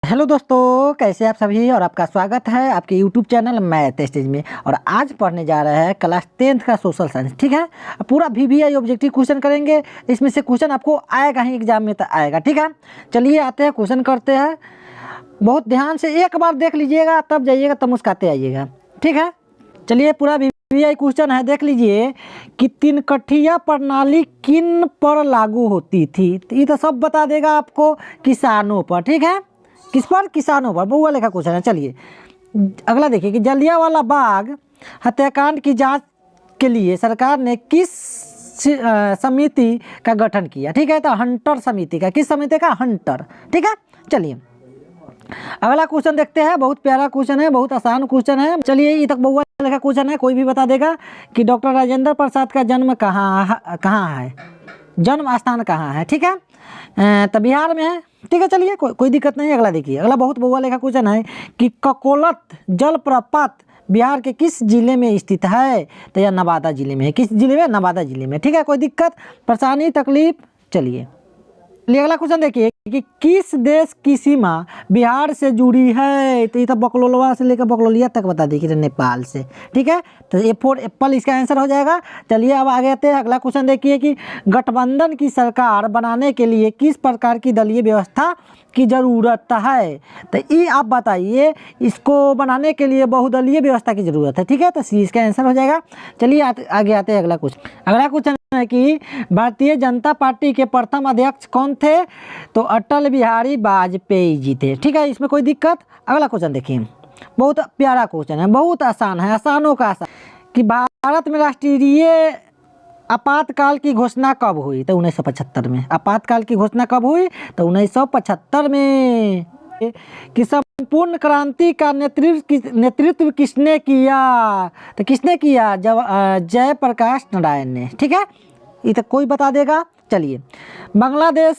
Hello दोस्तों, कैसे आप सभी और आपका स्वागत है आपके यूट्यूब चैनल मैथ स्टेज में। और आज पढ़ने जा रहे हैं क्लास 10th का सोशल साइंस। ठीक है, पूरा VVI ऑब्जेक्टिव क्वेश्चन करेंगे। इसमें से क्वेश्चन आपको आएगा ही एग्जाम में तो आएगा। ठीक है, चलिए आते हैं क्वेश्चन करते हैं। बहुत ध्यान से एक बार देख लीजिएगा, तब जाइएगा, तब मुस्काते आइएगा। ठीक है, चलिए पूरा VVI क्वेश्चन है, देख लीजिए कि तिनकठिया प्रणाली किन पर लागू होती थी। ये तो सब बता देगा आपको, किसानों पर। ठीक है, किस पर? किसानों पर। बहुआ लेखा क्वेश्चन है। चलिए अगला देखिए कि जलियांवाला बाग हत्याकांड की जांच के लिए सरकार ने किस समिति का गठन किया। ठीक है, तो हंटर समिति का। किस समिति का? हंटर। ठीक है, चलिए अगला क्वेश्चन देखते हैं। बहुत प्यारा क्वेश्चन है, बहुत आसान क्वेश्चन है। चलिए ये तक बहुआ लेखा क्वेश्चन है, कोई भी बता देगा कि डॉक्टर राजेंद्र प्रसाद का जन्म कहाँ है, जन्म स्थान कहाँ है। ठीक है, तो बिहार में है। ठीक है, चलिए कोई दिक्कत नहीं। अगला देखिए, अगला बहुत बहुआ लेखा क्वेश्चन है कि ककोलत जलप्रपात बिहार के किस जिले में स्थित है। तो यह नवादा जिले में है। किस जिले में? नवादा जिले में। ठीक है, कोई दिक्कत, परेशानी, तकलीफ? चलिए अगला क्वेश्चन देखिए कि किस देश की सीमा बिहार से जुड़ी है। तो ये तो बकलोलवा से लेकर बकलोलिया तक बता देखिए, नेपाल से। ठीक है, तो A4 एप्पल इसका आंसर हो जाएगा। चलिए अब आगे आते हैं। अगला क्वेश्चन देखिए कि गठबंधन की सरकार बनाने के लिए किस प्रकार की दलीय व्यवस्था की जरूरत है। तो ये आप बताइए, इसको बनाने के लिए बहुदलीय व्यवस्था की जरूरत है। ठीक है, तो सी इसका आंसर हो जाएगा। चलिए आगे आते हैं अगला क्वेश्चन। अगला क्वेश्चन है कि भारतीय जनता पार्टी के प्रथम अध्यक्ष कौन थे। तो अटल बिहारी वाजपेयी जी थे। ठीक है, इसमें कोई दिक्कत? अगला क्वेश्चन देखिए, बहुत प्यारा क्वेश्चन है, बहुत आसान है, आसानों का आसान। कि भारत में राष्ट्रीय आपातकाल की घोषणा कब हुई। तो 1975 में। आपातकाल की घोषणा कब हुई? तो 1975 में। कि संपूर्ण क्रांति का नेतृत्व किसने किया। तो किसने किया? जयप्रकाश नारायण ने। ठीक है, ये तो कोई बता देगा। चलिए बांग्लादेश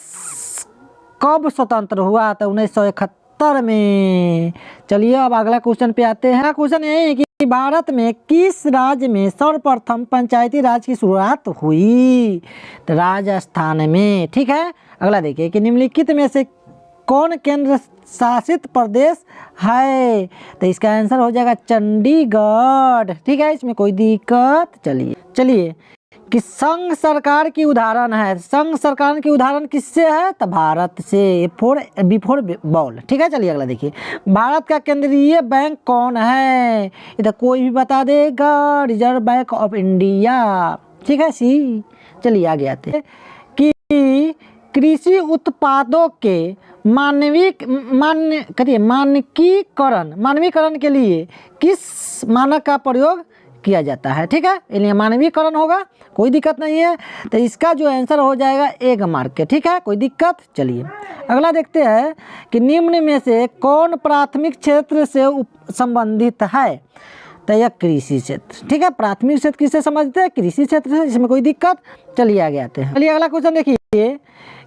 कब स्वतंत्र हुआ। तो 1971 में। चलिए अब अगला क्वेश्चन पे आते हैं। क्वेश्चन यही है कि भारत में किस राज्य में सर्वप्रथम पंचायती राज की शुरुआत हुई। तो राजस्थान में। ठीक है, अगला देखिए कि निम्नलिखित में से कौन केंद्र शासित प्रदेश है। तो इसका आंसर हो जाएगा चंडीगढ़। ठीक है, इसमें कोई दिक्कत? चलिए कि संघ सरकार की उदाहरण है। संघ सरकार की उदाहरण किससे है? तो भारत से। Before ball. ठीक है, चलिए अगला देखिए, भारत का केंद्रीय बैंक कौन है। ये तो कोई भी बता देगा, रिजर्व बैंक ऑफ इंडिया। ठीक है, सी। चलिए आगे आते हैं कि कृषि उत्पादों के मानकीकरण के लिए किस मानक का प्रयोग किया जाता है। ठीक है, इसलिए मानवीकरण होगा, कोई दिक्कत नहीं है। तो इसका जो आंसर हो जाएगा 1 मार्क के। ठीक है, कोई दिक्कत? चलिए अगला देखते हैं कि निम्न में से कौन प्राथमिक क्षेत्र से संबंधित है। तो यह कृषि क्षेत्र। ठीक है, प्राथमिक क्षेत्र किससे संबंधित है? कृषि क्षेत्र से। इसमें कोई दिक्कत? चलिए आगे आते हैं। चलिए अगला क्वेश्चन देखिए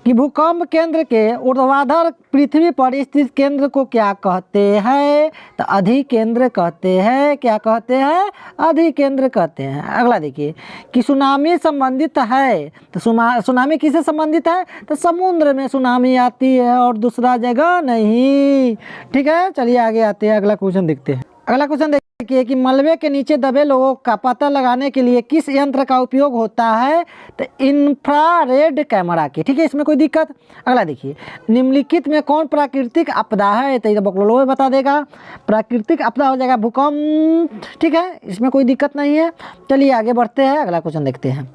कि भूकंप केंद्र के ऊर्ध्वाधर पृथ्वी पर स्थित केंद्र को क्या कहते हैं। तो अधिकेंद्र कहते हैं। क्या कहते हैं? अधिकेंद्र कहते हैं। अगला देखिए कि सुनामी संबंधित है। तो सुनामी किससे संबंधित है? तो समुद्र में सुनामी आती है और दूसरा जगह नहीं। ठीक है, चलिए आगे आते हैं। अगला क्वेश्चन देखते हैं। अगला क्वेश्चन देखिए कि मलबे के नीचे दबे लोगों का पता लगाने के लिए किस यंत्र का उपयोग होता है। तो इंफ्रारेड कैमरा के। ठीक है, इसमें कोई दिक्कत? अगला देखिए, निम्नलिखित में कौन प्राकृतिक आपदा है। तो ये बकलोलो बता देगा, प्राकृतिक आपदा हो जाएगा भूकंप। ठीक है, इसमें कोई दिक्कत नहीं है। चलिए आगे बढ़ते हैं, अगला क्वेश्चन देखते हैं।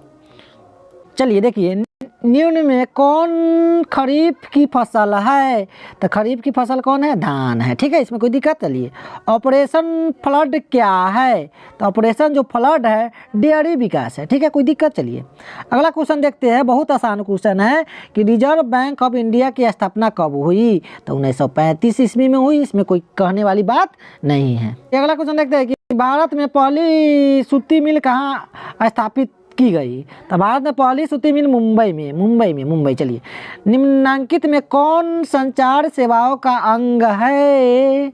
चलिए देखिए, निम्न में कौन खरीफ की फसल है। तो खरीफ की फसल कौन है? धान है। ठीक है, इसमें कोई दिक्कत? चलिए ऑपरेशन फ्लड क्या है। तो ऑपरेशन जो फ्लड है डेयरी विकास है। ठीक है, कोई दिक्कत? चलिए अगला क्वेश्चन देखते हैं। बहुत आसान क्वेश्चन है कि रिजर्व बैंक ऑफ इंडिया की स्थापना कब हुई। तो 1935 ईस्वी में हुई। इसमें कोई कहने वाली बात नहीं है। अगला क्वेश्चन देखते हैं कि भारत में पहली सूती मिल कहाँ स्थापित की गई। तो भारत में पहली सूती मिल मुंबई। चलिए निम्नांकित में कौन संचार सेवाओं का अंग है।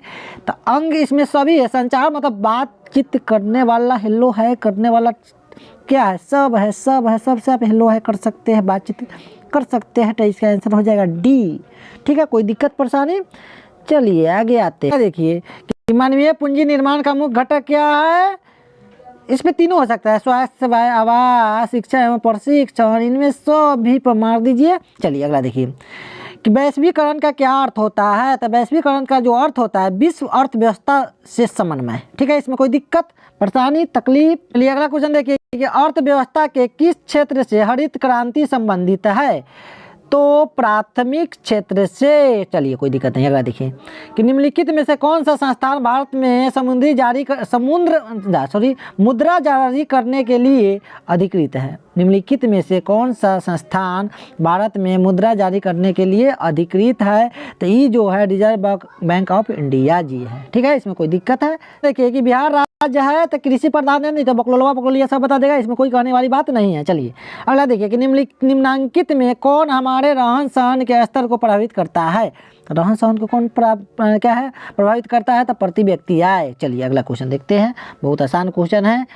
तो अंग इसमें सभी है। संचार मतलब बातचीत करने वाला, हेलो है करने वाला, क्या है? सब है, सबसे आप हेलो है कर सकते हैं, बातचीत कर सकते हैं। तो इसका आंसर हो जाएगा डी। ठीक है, कोई दिक्कत परेशानी? चलिए आगे आते हैं। देखिए कि मानवीय पूंजी निर्माण का मुख्य घटक क्या है, इसमें तीनों हो सकता है, स्वास्थ्य, आवास, शिक्षा एवं प्रशिक्षण, इनमें सब भी पर मार दीजिए। चलिए अगला देखिए कि वैश्वीकरण का क्या अर्थ होता है। तो वैश्वीकरण का जो अर्थ होता है विश्व अर्थव्यवस्था से समन्वय। ठीक है, इसमें कोई दिक्कत, परेशानी, तकलीफ। चलिए अगला क्वेश्चन देखिए कि अर्थव्यवस्था के किस क्षेत्र से हरित क्रांति संबंधित है। तो प्राथमिक क्षेत्र से। चलिए कोई दिक्कत नहीं। अगला देखिए कि निम्नलिखित में से कौन सा संस्थान भारत में मुद्रा जारी करने के लिए अधिकृत है। निम्नलिखित में से कौन सा संस्थान भारत में मुद्रा जारी करने के लिए अधिकृत है। तो ये जो है रिजर्व बैंक ऑफ इंडिया जी है। ठीक है, इसमें कोई दिक्कत है। देखिए कि बिहार राज्य है तो कृषि प्रधान है, नहीं तो बकलोलिया सब बता देगा, इसमें कोई कहने वाली बात नहीं है। चलिए अगला देखिए कि निम्नांकित में कौन हमारे रहन सहन के स्तर को प्रभावित करता है। तो रहन सहन को कौन क्या है प्रभावित करता है। तो प्रति व्यक्ति आय। चलिए अगला क्वेश्चन देखते हैं, बहुत आसान क्वेश्चन है।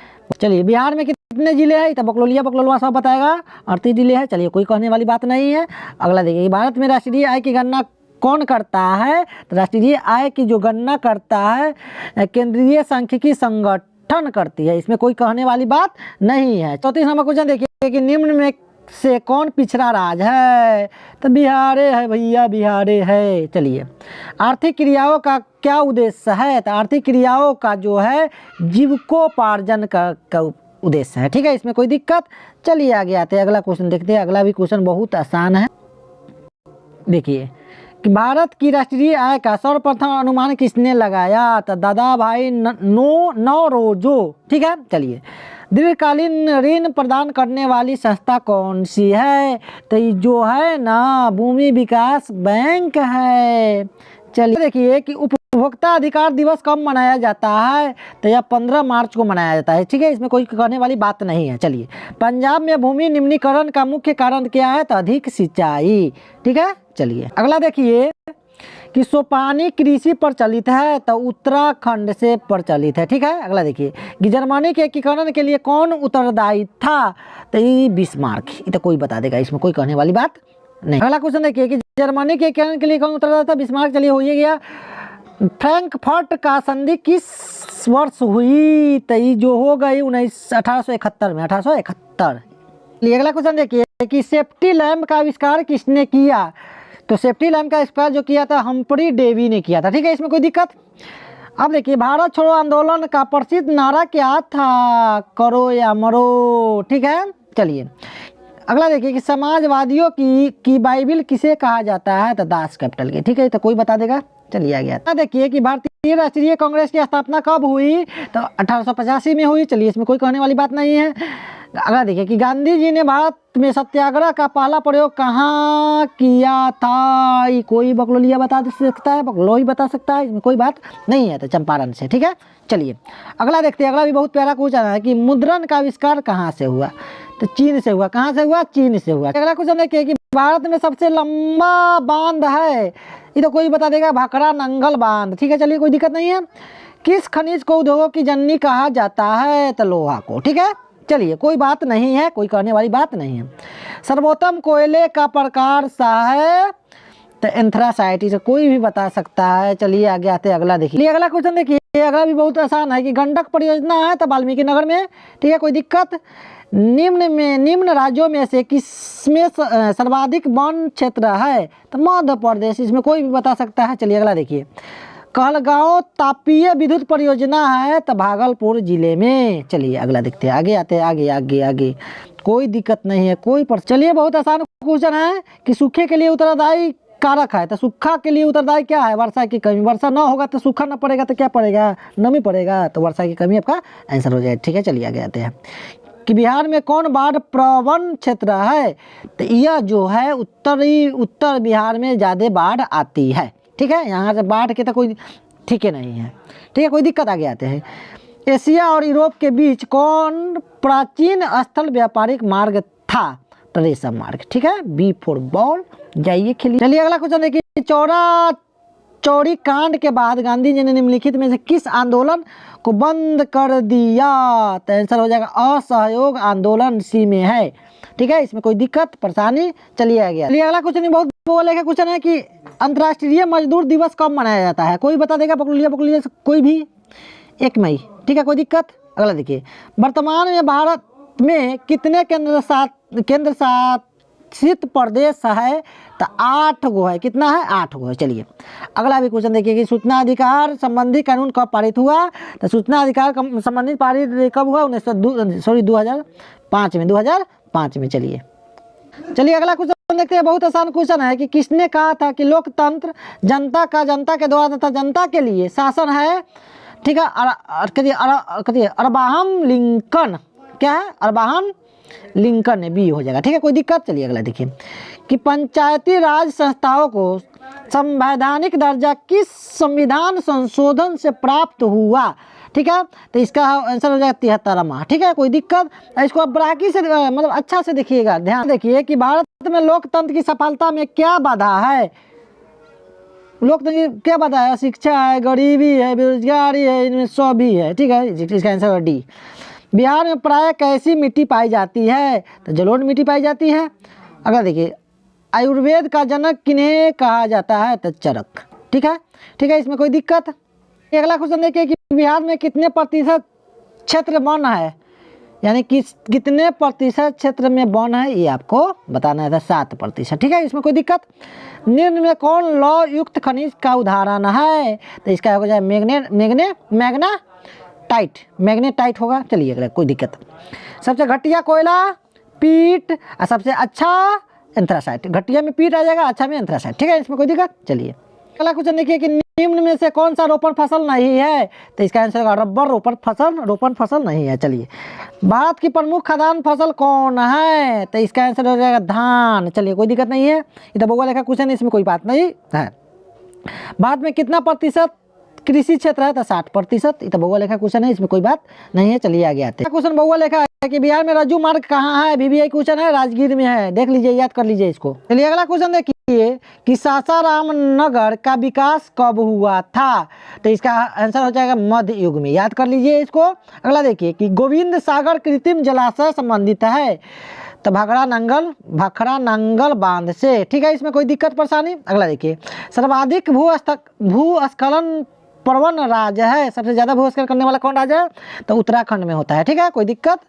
चलिए बिहार में कितने जिले हैं। तो बकलोलवा सब बताएगा, 38 जिले हैं। चलिए कोई कहने वाली बात नहीं है। अगला देखिए भारत में राष्ट्रीय आय की गणना कौन करता है। तो राष्ट्रीय आय की जो गणना करता है केंद्रीय सांख्यिकी संगठन करती है, इसमें कोई कहने वाली बात नहीं है। 34 नंबर क्वेश्चन देखिए कि निम्न में से कौन पिछड़ा राज्य है। तो बिहारे है भैया, बिहारे है। चलिए आर्थिक क्रियाओं का क्या उद्देश्य है। तो आर्थिक क्रियाओं का जो है जीविकोपार्जन का उद्देश्य है। ठीक है, इसमें कोई दिक्कत। चलिए आगे आते हैं, अगला क्वेश्चन देखते हैं। अगला भी क्वेश्चन बहुत आसान है। देखिए कि भारत की राष्ट्रीय आय का सर्वप्रथम अनुमान किसने लगाया। तो दादा भाई नौरोजो। ठीक है, चलिए दीर्घकालीन ऋण प्रदान करने वाली संस्था कौन सी है। तो जो है ना भूमि विकास बैंक है। चलिए देखिए कि उपभोक्ता अधिकार दिवस कब मनाया जाता है। तो यह 15 मार्च को मनाया जाता है। ठीक है, इसमें कोई कहने वाली बात नहीं है। चलिए पंजाब में भूमि निम्नीकरण का मुख्य कारण क्या है। तो अधिक सिंचाई। ठीक है, चलिए अगला देखिए कि सोपानी कृषि प्रचलित है। तो उत्तराखंड से प्रचलित है। ठीक है, अगला देखिए कि जर्मनी के एकीकरण के लिए कौन उत्तरदायी था। तो ये बिस्मार्क। ये तो कोई बता देगा, इसमें कोई कहने वाली बात नहीं। अगला क्वेश्चन देखिए कि जर्मनी के एकीकरण के लिए कौन उत्तरदायी था। बिस्मार्क। चलिए हो ही गया। फ्रैंकफर्ट का संधि किस वर्ष हुई। तो ये जो हो गई 1871 में, 1871। चलिए अगला क्वेश्चन देखिए कि सेफ्टी लैम्प का आविष्कार किसने किया। तो सेफ्टी लैम्प का आविष्कार जो किया था हम्फ्री डेवी ने किया था। ठीक है, इसमें कोई दिक्कत। अब देखिए भारत छोड़ो आंदोलन का प्रसिद्ध नारा क्या था। करो या मरो। ठीक है, चलिए अगला देखिए कि समाजवादियों की बाइबिल किसे कहा जाता है। तो दास कैपिटल के। ठीक है, तो कोई बता देगा। चलिए आ गया। देखिए कि भारतीय राष्ट्रीय कांग्रेस की स्थापना कब हुई। तो 1885 में हुई। चलिए इसमें कोई कहने वाली बात नहीं है। अगला देखिए कि गांधी जी ने भारत में सत्याग्रह का पहला प्रयोग कहाँ किया था। ये कोई बकलोलिया बता सकता है, बकलोही बता सकता है, इसमें कोई बात नहीं है। तो चंपारण से। ठीक है, चलिए अगला देखते हैं। अगला भी बहुत प्यारा क्वेश्चन है कि मुद्रण का आविष्कार कहाँ से हुआ। तो चीन से हुआ। कहाँ से हुआ। चीन से हुआ। अगला क्वेश्चन देखिए कि भारत में सबसे लंबा बांध है। ये तो कोई बता देगा, भाखड़ा नंगल बांध। ठीक है, चलिए कोई दिक्कत नहीं है। किस खनिज को उद्योगों की जननी कहा जाता है। तो लोहा को। ठीक है, चलिए कोई बात नहीं है, कोई कहने वाली बात नहीं है। सर्वोत्तम कोयले का प्रकार सा है। तो एंथ्रासाइट। से कोई भी बता सकता है। चलिए आगे आते हैं, अगला देखिए। अगला क्वेश्चन देखिए, अगला भी बहुत आसान है कि गंडक परियोजना है तो वाल्मीकि नगर में। ठीक है, कोई दिक्कत। निम्न राज्यों में से किसमें सर्वाधिक वन क्षेत्र है। तो मध्य प्रदेश। इसमें कोई भी बता सकता है। चलिए अगला देखिए कहलगांव तापीय विद्युत परियोजना है तो भागलपुर जिले में। चलिए अगला देखते हैं, आगे आते हैं। आगे आगे आगे कोई दिक्कत नहीं है, कोई पर। चलिए बहुत आसान क्वेश्चन है कि सूखे के लिए उत्तरदायी कारक है। तो सूखा के लिए उत्तरदायी क्या है। वर्षा की कमी। वर्षा ना होगा तो सूखा ना पड़ेगा तो क्या पड़ेगा, नमी पड़ेगा। तो वर्षा की कमी आपका आंसर हो जाए। ठीक है, चलिए आगे आते हैं कि बिहार में कौन बाढ़ प्रवण क्षेत्र है। तो यह जो है उत्तर बिहार में ज़्यादा बाढ़ आती है। ठीक है, यहाँ से बाढ़ के तो कोई ठीक है नहीं है। ठीक है, कोई दिक्कत। आगे आते हैं। एशिया और यूरोप के बीच कौन प्राचीन स्थल व्यापारिक मार्ग था। तो रेशम मार्ग। ठीक है, बी फॉर बॉल। जाइए खेलिए। चलिए अगला क्वेश्चन देखिए चौरी कांड के बाद गांधी जी ने निम्नलिखित में से किस आंदोलन को बंद कर दिया। तो आंसर हो जाएगा असहयोग आंदोलन। सी में है। ठीक है, इसमें कोई दिक्कत परेशानी। चलिए आ गया। चलिए अगला क्वेश्चन बहुत बोले का क्वेश्चन है कि अंतर्राष्ट्रीय मजदूर दिवस कब मनाया जाता है? कोई बता देगा? पकड़ लिया कोई भी। 1 मई, ठीक है, कोई दिक्कत? अगला देखिए, वर्तमान में भारत में कितने केंद्र शासित प्रदेश है? तो 8 गो है। कितना है? 8 गो है। चलिए अगला भी क्वेश्चन देखिए कि सूचना अधिकार संबंधी कानून कब पारित हुआ? तो सूचना अधिकार संबंधी पारित कब हुआ? 2005 में, 2005 में। चलिए अगला क्वेश्चन देखते हैं। बहुत आसान क्वेश्चन है कि किसने कहा था कि लोकतंत्र जनता का, जनता के द्वारा तथा जनता के लिए शासन है? ठीक है, अब्राहम लिंकन। क्या है? अब्राहम लिंकन ने, बी हो जाएगा। ठीक है, कोई दिक्कत? चलिए अगला देखिए कि पंचायती राज संस्थाओं को संवैधानिक दर्जा किस संविधान संशोधन से प्राप्त हुआ? ठीक है, तो इसका आंसर हो जाएगा 73वां। ठीक है, कोई दिक्कत? इसको आप बारीकी से मतलब अच्छा से देखिएगा, ध्यान देखिए कि भारत में लोकतंत्र की सफलता में क्या बाधा है? लोकतंत्र की क्या बाधा है? शिक्षा है, गरीबी है, बेरोजगारी है, इनमें सब भी है। ठीक है, इसका आंसर है डी। बिहार में प्राय कैसी मिट्टी पाई जाती है? तो जलोढ़ मिट्टी पाई जाती है। अगला देखिए, आयुर्वेद का जनक किन्हें कहा जाता है? तो चरक। ठीक है, इसमें कोई दिक्कत? अगला क्वेश्चन देखिए कि बिहार में कितने प्रतिशत क्षेत्र वन है? यानी कि कितने प्रतिशत क्षेत्र में वन है, ये आपको बताना है। 7%। ठीक है, इसमें कोई दिक्कत? निम्न में कौन लौह युक्त खनिज का उदाहरण है? तो इसका हो जाए मैग्नेटाइट होगा। चलिए अगला, कोई दिक्कत? सबसे घटिया कोयला पीट और सबसे अच्छा एंथ्रासाइट। घटिया में पीट आ जाएगा, अच्छा में एंथ्रासाइट। ठीक है, इसमें कोई दिक्कत? चलिए अगला क्वेश्चन देखिए कि निम्न में से कौन सा रोपण फसल नहीं है? तो इसका आंसर होगा रबर रोपण फसल नहीं है। चलिए, भारत की प्रमुख खाद्यान्न फसल कौन है? तो इसका आंसर हो जाएगा धान। चलिए, कोई दिक्कत नहीं है, ये तो भौगोलिक का क्वेश्चन है, इसमें कोई बात नहीं है। भारत में कितना प्रतिशत कृषि क्षेत्र है? तो 60%। ये तो भौगोलिक का क्वेश्चन है, इसमें कोई बात नहीं है। चलिए आगे आते हैं। क्वेश्चन भौगोलिक है कि बिहार में रज्जू मार्ग कहाँ है? VVI क्वेश्चन है, राजगीर में है। देख लीजिए, याद कर लीजिए इसको। चलिए अगला क्वेश्चन देखिए कि सासाराम नगर का विकास कब हुआ था? तो इसका आंसर हो जाएगा मध्य युग में। याद कर लीजिए इसको। अगला देखिए कि गोविंद सागर कृत्रिम जलाशय संबंधित है? तो भाखड़ा नंगल बांध से। ठीक है, इसमें कोई दिक्कत परेशानी? अगला देखिए, सर्वाधिक भूस्खलन प्रवण राज्य है? सबसे ज्यादा भूस्खलन करने वाला कौन राज्य है? तो उत्तराखंड में होता है। ठीक है, कोई दिक्कत?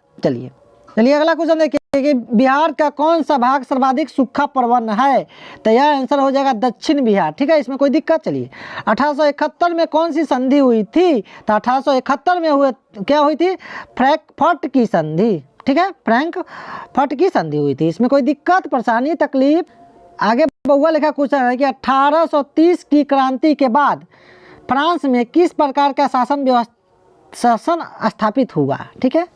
चलिए अगला क्वेश्चन देखिए कि बिहार का कौन सा भाग सर्वाधिक सूखा प्रवण है? तो यह आंसर हो जाएगा दक्षिण बिहार। ठीक है, इसमें कोई दिक्कत? चलिए 1871 में कौन सी संधि हुई थी? तो 1871 में क्या हुई थी? फ्रैंकफर्ट की संधि। ठीक है, फ्रैंकफर्ट की संधि हुई थी। इसमें कोई दिक्कत परेशानी तकलीफ? आगे बहुआ लिखा क्वेश्चन है कि 1830 की क्रांति के बाद फ्रांस में किस प्रकार का शासन स्थापित हुआ? ठीक है,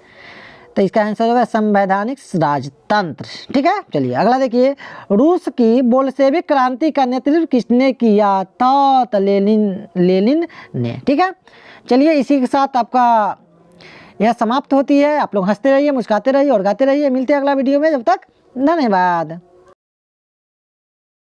तो इसका आंसर होगा संवैधानिक राजतंत्र। ठीक है, चलिए अगला देखिए, रूस की बोल्शेविक क्रांति का नेतृत्व किसने किया था? तो लेनिन ने। ठीक है, चलिए इसी के साथ आपका यह समाप्त होती है। आप लोग हंसते रहिए, मुस्कुराते रहिए और गाते रहिए। मिलते हैं अगला वीडियो में, जब तक धन्यवाद।